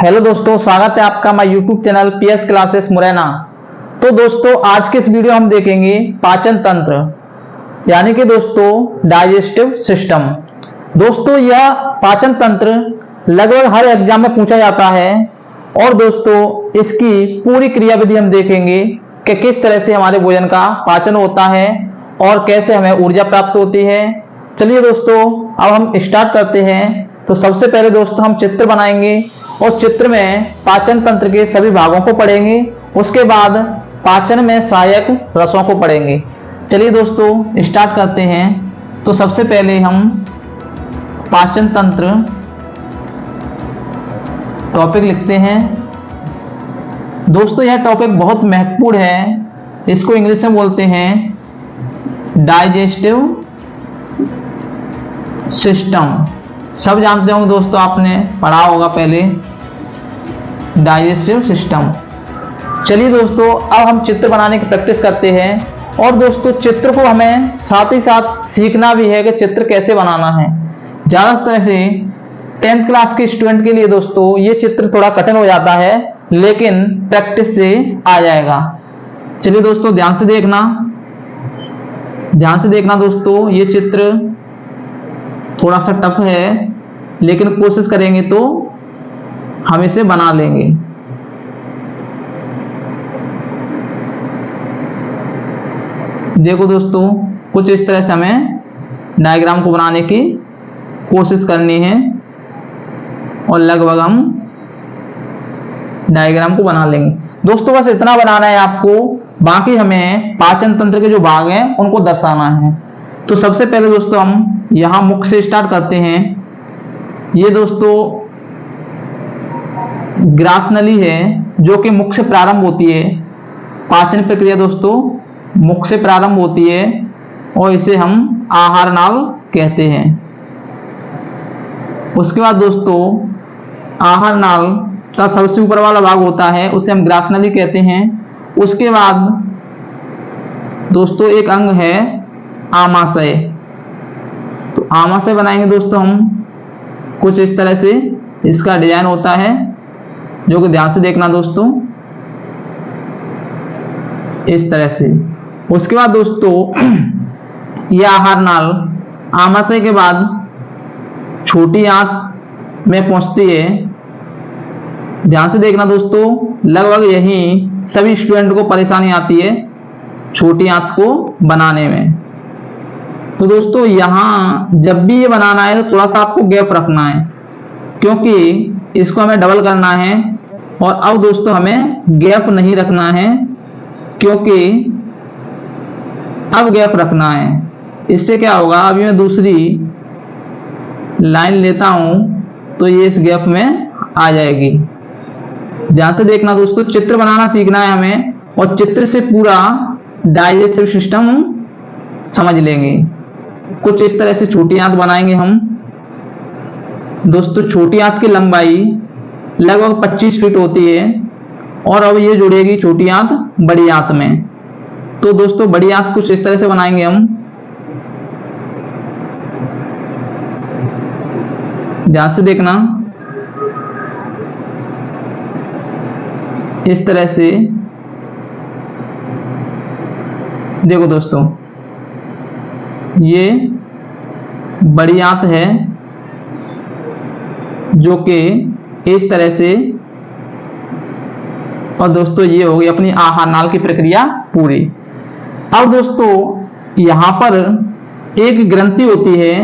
Hello दोस्तों, स्वागत है आपका हमारे YouTube channel PS classes Morena. तो दोस्तों, आज के इस वीडियो हम देखेंगे पाचन तंत्र, यानी कि दोस्तों डाइजेस्टिव सिस्टम। दोस्तों, यह पाचन तंत्र लगभग हर एग्जाम में पूछा जाता है और दोस्तों इसकी पूरी क्रियाविधि हम देखेंगे कि किस तरह से हमारे भोजन का पाचन होता है और कैसे हमें ऊर्जा प्राप्त होती है। चलिए दोस्तों, अब हम स्टार्ट करते हैं। तो सबसे पहले दोस्तों हम चित्र बनाएंगे और चित्र में पाचन तंत्र के सभी भागों को पढ़ेंगे। उसके बाद पाचन में सहायक रसों को पढ़ेंगे। चलिए दोस्तों स्टार्ट करते हैं। तो सबसे पहले हम पाचन तंत्र टॉपिक लिखते हैं। दोस्तों, यह टॉपिक बहुत महत्वपूर्ण है। इसको इंग्लिश में बोलते हैं डाइजेस्टिव सिस्टम। सब जानते होंगे दोस्तों, आपने पढ़ा होगा पहले डाइजेस्टिव सिस्टम। चलिए दोस्तों, अब हम चित्र बनाने की प्रैक्टिस करते हैं। और दोस्तों, चित्र को हमें साथ ही साथ सीखना भी है कि चित्र कैसे बनाना है। ज्यादातर से 10th क्लास के स्टूडेंट के लिए दोस्तों ये चित्र थोड़ा कठिन हो जाता है, लेकिन प्रैक्टिस से आ जाएगा। चलिए दोस्तों, ध्यान से देखना दोस्तों। ये चित्र थोड़ा सा टफ है, लेकिन कोशिश करेंगे तो हम इसे बना लेंगे। देखो दोस्तों, कुछ इस तरह से हमें डायग्राम को बनाने की कोशिश करनी है और लगभग हम डायग्राम को बना लेंगे। दोस्तों, बस इतना बनाना है आपको, बाकी हमें पाचन तंत्र के जो भाग हैं उनको दर्शाना है। तो सबसे पहले दोस्तों हम यहां मुख से स्टार्ट करते हैं। ये दोस्तों ग्रास नली है जो कि मुख से प्रारंभ होती है। पाचन प्रक्रिया दोस्तों मुख से प्रारंभ होती है और इसे हम आहार नाल कहते हैं। उसके बाद दोस्तों आहार नाल का सबसे ऊपर वाला भाग होता है, उसे हम ग्रास नली कहते हैं। उसके बाद दोस्तों एक अंग है आमाशय। तो आमाशय बनाएंगे दोस्तों हम कुछ इस तरह से। इसका डिजाइन होता है, जो कि ध्यान से देखना दोस्तों, इस तरह से। उसके बाद दोस्तों यह आहार नाल आमाशय के बाद छोटी आंत में पहुंचती है। ध्यान से देखना दोस्तों, लगभग यही सभी स्टूडेंट को परेशानी आती है छोटी आंत को बनाने में। तो दोस्तों यहां जब भी ये बनाना है तो थोड़ा सा आपको गैप रखना है, क्योंकि इसको हमें डबल करना है। और अब दोस्तों हमें गैप नहीं रखना है, क्योंकि अब गैप रखना है। इससे क्या होगा, अभी मैं दूसरी लाइन लेता हूं तो ये इस गैप में आ जाएगी। ध्यान से देखना दोस्तों, चित्र बनाना सीखना है हमें और चित्र से पूरा डाइजेस्टिव सिस्टम समझ लेंगे। कुछ इस तरह से छोटी आंत बनाएंगे हम। दोस्तों छोटी आंत की लंबाई लगभग 25 फीट होती है और अब ये जुड़ेगी छोटी आंत बड़ी आंत में। तो दोस्तों बड़ी आंत कुछ इस तरह से बनाएंगे हम। ध्यान से देखना, इस तरह से। देखो दोस्तों, ये बड़ी आंत है जो कि इस तरह से। और दोस्तों ये होगी अपनी आहार नाल की प्रक्रिया पूरी। अब दोस्तों यहां पर एक ग्रंथि होती है,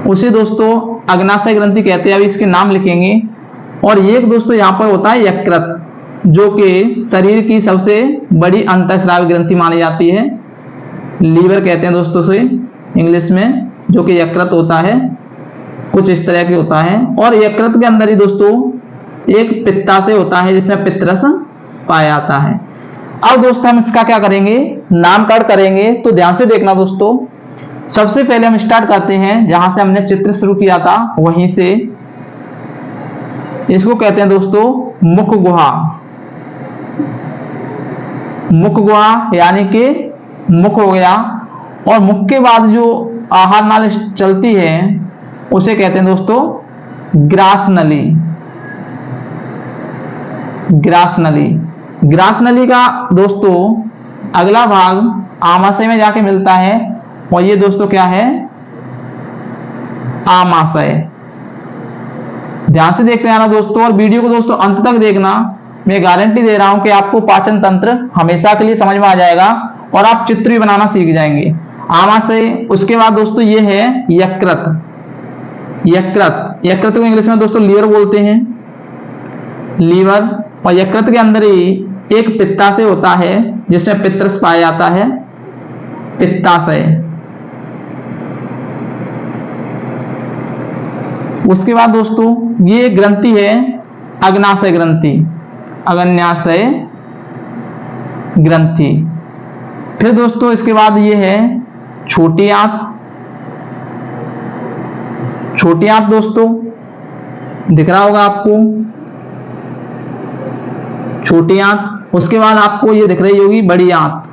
उसे दोस्तों अग्नाशय ग्रंथि कहते हैं। अभी इसके नाम लिखेंगे। और एक दोस्तों यहां पर होता है यकृत, जो कि शरीर की सबसे बड़ी अंतःस्रावी ग्रंथि मानी जाती है। लीवर कहते हैं दोस्तों से इंग्लिश में, जो कि यकृत होता है। कुछ इस तरह के होता है। और यकृत के अंदर ही दोस्तों एक पित्ताशय होता है, जिसमें पित्तरस पाया जाता है। अब दोस्तों हम इसका क्या करेंगे, नामकरण करेंगे। तो ध्यान से देखना दोस्तों, सबसे पहले हम स्टार्ट करते हैं जहां से हमने चित्र शुरू किया था, वहीं से। इसको कहते हैं दोस्तों मुख गुहा। मुख गुहा यानी कि मुख हो गया। और मुख के बाद जो आहार नाल चलती है उसे कहते हैं दोस्तों ग्रास नली। ग्रास नली, ग्रास नली का दोस्तों अगला भाग आमाशय में जाके मिलता है और ये दोस्तों क्या है, आमाशय। ध्यान से देखते रहना दोस्तों, और वीडियो को दोस्तों अंत तक देखना। मैं गारंटी दे रहा हूं कि आपको पाचन तंत्र हमेशा के लिए समझ में आ जाएगा और आप चित्र भी बनाना सीख जाएंगे। आमाशय, उसके बाद दोस्तों ये है यकृत। यकृत, यकृत को इंग्लिश में दोस्तों लीवर बोलते हैं, लीवर। और यकृत के अंदर ही एक पित्ताशय होता है जिसमें पित्तरस पाया जाता है, पित्ताशय। उसके बाद दोस्तों ये ग्रंथि है अग्नाशय ग्रंथि, अग्न्याशय ग्रंथि। फिर दोस्तों इसके बाद ये है छोटी आंत। छोटी आंत दोस्तों दिख रहा होगा आपको, छोटी आंत। उसके बाद आपको ये दिख रही होगी बड़ी आंत,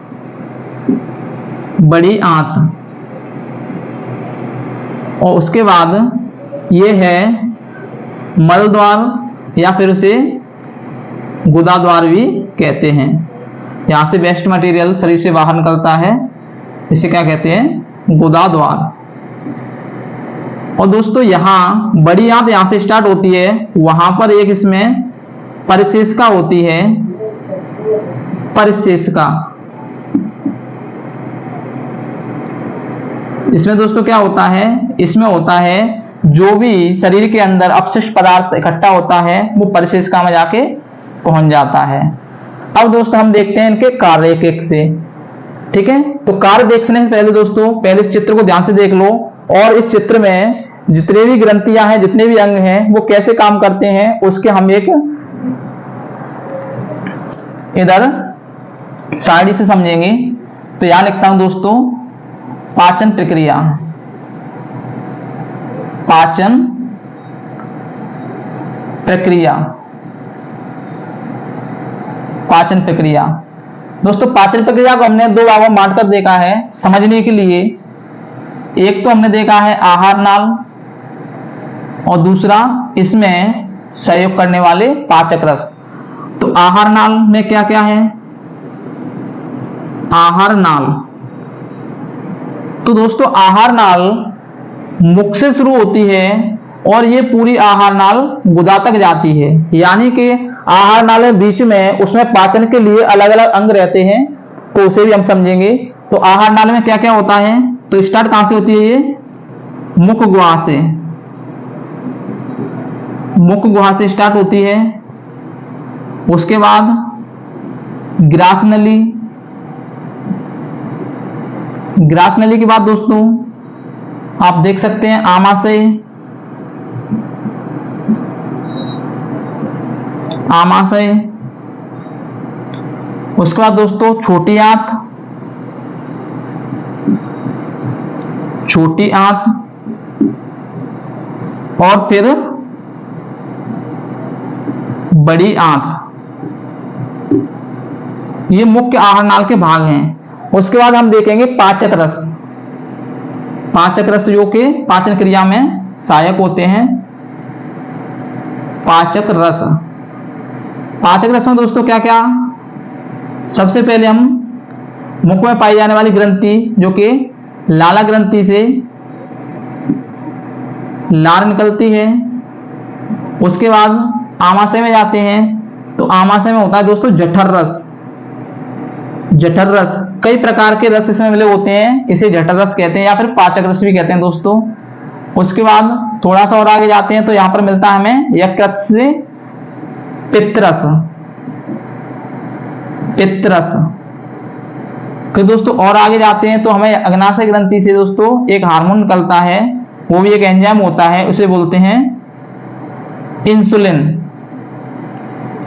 बड़ी आंत। और उसके बाद ये है मल द्वार या फिर उसे गुदा द्वार भी कहते हैं। यहां से वेस्ट मटेरियल शरीर से बाहर निकलता है, इसे क्या कहते हैं, गुदा द्वार। और दोस्तों यहां बड़ी आंत यहां से स्टार्ट होती है, वहां पर एक इसमें परिशेषिका होती है, परिशेषिका। इसमें दोस्तों क्या होता है, इसमें होता है जो भी शरीर के अंदर अपशिष्ट पदार्थ इकट्ठा होता है वो परिशेषिका में जाके पहुंच जाता है। अब दोस्तों हम देखते हैं इनके कार्य एक एक से, ठीक है। तो कार्य देखने से पहले दोस्तों पहले इस चित्र को ध्यान से देख लो, और इस चित्र में जितने भी ग्रंथियां हैं, जितने भी अंग हैं, वो कैसे काम करते हैं उसके हम एक इधर साइड से समझेंगे। तो यहां लिखता हूं दोस्तों पाचन प्रक्रिया, पाचन प्रक्रिया, पाचन प्रक्रिया। दोस्तों पाचन प्रक्रिया को हमने दो भागों में बांटकर देखा है समझने के लिए। एक तो हमने देखा है आहार नाल और दूसरा इसमें सहयोग करने वाले पाचक रस। तो आहार नाल में क्या क्या है, आहार नाल। तो दोस्तों आहार नाल मुख से शुरू होती है और ये पूरी आहार नाल गुदा तक जाती है, यानी कि आहार नाल में बीच में उसमें पाचन के लिए अलग अलग अंग रहते हैं, तो उसे भी हम समझेंगे। तो आहार नाल में क्या क्या होता है, तो स्टार्ट कहां से होती है, ये मुख गुहा से, मुख गुहा से स्टार्ट होती है। उसके बाद ग्रास नली, ग्रास नली के बाद दोस्तों आप देख सकते हैं आमाशय, आमाशय। उसके बाद दोस्तों छोटी आंत, छोटी आंत, और फिर बड़ी आंत। ये मुख्य आहार नाल के भाग हैं। उसके बाद हम देखेंगे पाचक रस, पाचक रस जो कि पाचन क्रिया में सहायक होते हैं, पाचक रस। पाचक रस में दोस्तों क्या क्या, सबसे पहले हम मुख में पाई जाने वाली ग्रंथि जो कि लाला ग्रंथि से लार निकलती है। उसके बाद आमाशय में जाते हैं, तो आमाशय में होता है दोस्तों जठर रस, जठर रस। कई प्रकार के रस इसमें मिले होते हैं, इसे जठर रस कहते हैं या फिर पाचक रस भी कहते हैं दोस्तों। उसके बाद थोड़ा सा और आगे जाते हैं तो यहां पर मिलता है हमें यकृत से पित्तरस, पित्तरस। फिर दोस्तों और आगे जाते हैं तो हमें अग्नाशय ग्रंथि से दोस्तों एक हार्मोन निकलता है, वो भी एक एंजाइम होता है, उसे बोलते हैं इंसुलिन,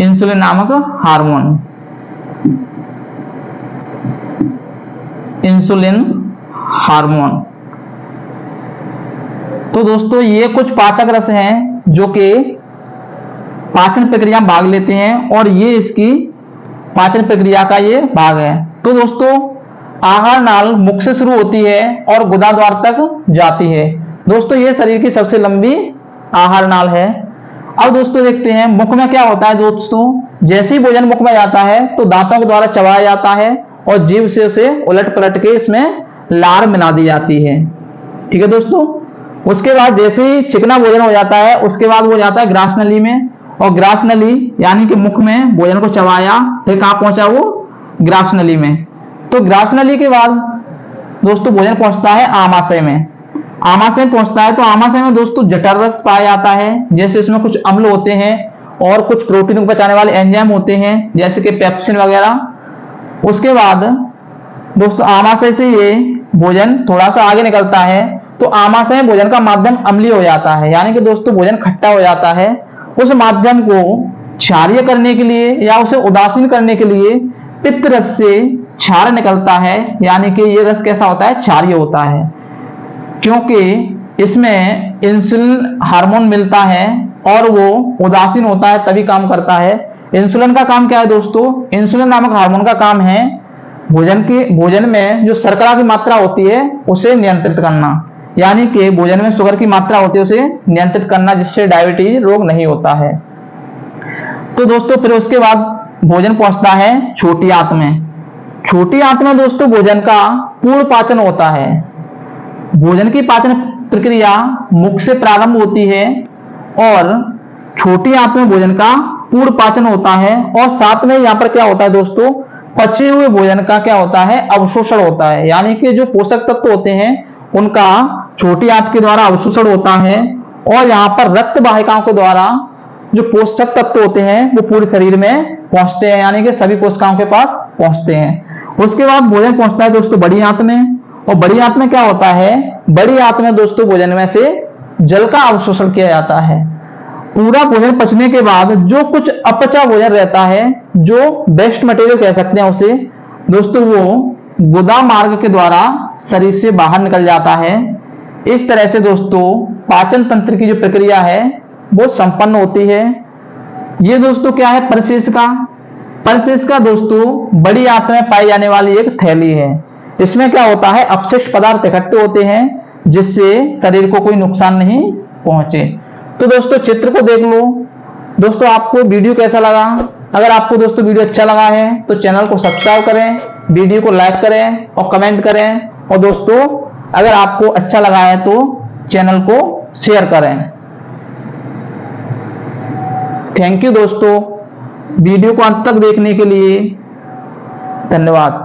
इंसुलिन नामक हार्मोन, इंसुलिन हार्मोन। तो दोस्तों ये कुछ पाचक रस हैं जो कि पाचन प्रक्रिया में भाग लेते हैं और ये इसकी पाचन प्रक्रिया का ये भाग है। तो दोस्तों आहार नाल मुख से शुरू होती है और गुदा द्वार तक जाती है। दोस्तों ये शरीर की सबसे लंबी आहार नाल है। अब दोस्तों देखते हैं मुख में क्या होता है दोस्तों। जैसे ही भोजन मुख में जाता है तो दांतों के द्वारा चबाया जाता है और जीभ से उसे उलट पलट के इसमें लार मिला दी जाती है। ठीक है दोस्तों। उसके बाद जैसे ही चिकना भोजन हो जाता है उसके बाद वो जाता है ग्रास नली में, और ग्रास नली यानी कि मुख में भोजन को चबाया, फिर कहां पहुंचा वो ग्रास नली में। तो ग्रास नली के बाद दोस्तों भोजन पहुंचता है आमाशय में। आमाशय पहुंचता है तो आमाशय में दोस्तों जठर रस पाया जाता है, जैसे इसमें कुछ अम्ल होते हैं और कुछ प्रोटीन को पचाने वाले एंजाइम होते हैं जैसे कि पेप्सिन वगैरह। उसके बाद दोस्तों आमाशय से ये भोजन थोड़ा सा आगे निकलता है तो आमाशय में भोजन का माध्यम अम्लीय हो जाता है, यानी कि दोस्तों भोजन खट्टा हो जाता है। उस माध्यम को क्षारीय करने के लिए या उसे उदासीन करने के लिए पित्त रस से क्षार निकलता है, यानी कि ये रस कैसा होता है, क्षारीय होता है, क्योंकि इसमें इंसुलिन हार्मोन मिलता है और वो उदासीन होता है तभी काम करता है। इंसुलिन का काम क्या है दोस्तों, इंसुलिन नामक हार्मोन का काम है भोजन में जो शर्करा की मात्रा होती है उसे नियंत्रित करना, यानी कि भोजन में शुगर की मात्रा होती है उसे नियंत्रित करना, जिससे डायबिटीज रोग नहीं होता है। तो दोस्तों फिर उसके बाद भोजन पहुंचता है छोटी आंत में। छोटी आंत में दोस्तों भोजन का पूर्ण पाचन होता है। भोजन की पाचन प्रक्रिया मुख से प्रारंभ होती है और छोटी आंत में भोजन का पूर्ण पाचन होता है, और साथ में यहाँ पर क्या होता है दोस्तों, पचे हुए भोजन का क्या होता है, अवशोषण होता है, यानी कि जो पोषक तत्व होते हैं उनका छोटी आंत के द्वारा अवशोषण होता है, और यहाँ पर रक्त वाहिकाओं के द्वारा जो पोषक तत्व होते हैं वो पूरे शरीर में पहुंचते हैं, यानी कि सभी कोशिकाओं के पास पहुंचते हैं। उसके बाद भोजन पहुंचता है दोस्तों बड़ी आंत में, और बड़ी आंत में क्या होता है, बड़ी आंत में दोस्तों भोजन में से जल का अवशोषण किया जाता है। पूरा भोजन पचने के बाद जो कुछ अपचा भोजन रहता है, जो वेस्ट मटेरियल कह सकते हैं उसे दोस्तों, वो गुदा मार्ग के द्वारा शरीर से बाहर निकल जाता है। इस तरह से दोस्तों पाचन तंत्र की जो प्रक्रिया है वो संपन्न होती है। ये दोस्तों क्या है, परिशेषिका। परिशेषिका दोस्तों बड़ी आंत में पाई जाने वाली एक थैली है। इसमें क्या होता है, अपशिष्ट पदार्थ इकट्ठे होते हैं जिससे शरीर को कोई नुकसान नहीं पहुंचे। तो दोस्तों चित्र को देख लो। दोस्तों आपको वीडियो कैसा लगा? अगर आपको दोस्तों वीडियो अच्छा लगा है तो चैनल को सब्सक्राइब करें, वीडियो को लाइक करें और कमेंट करें, और दोस्तों अगर आपको अच्छा लगा है तो चैनल को शेयर करें। थैंक यू दोस्तों, वीडियो को अंत तक देखने के लिए धन्यवाद।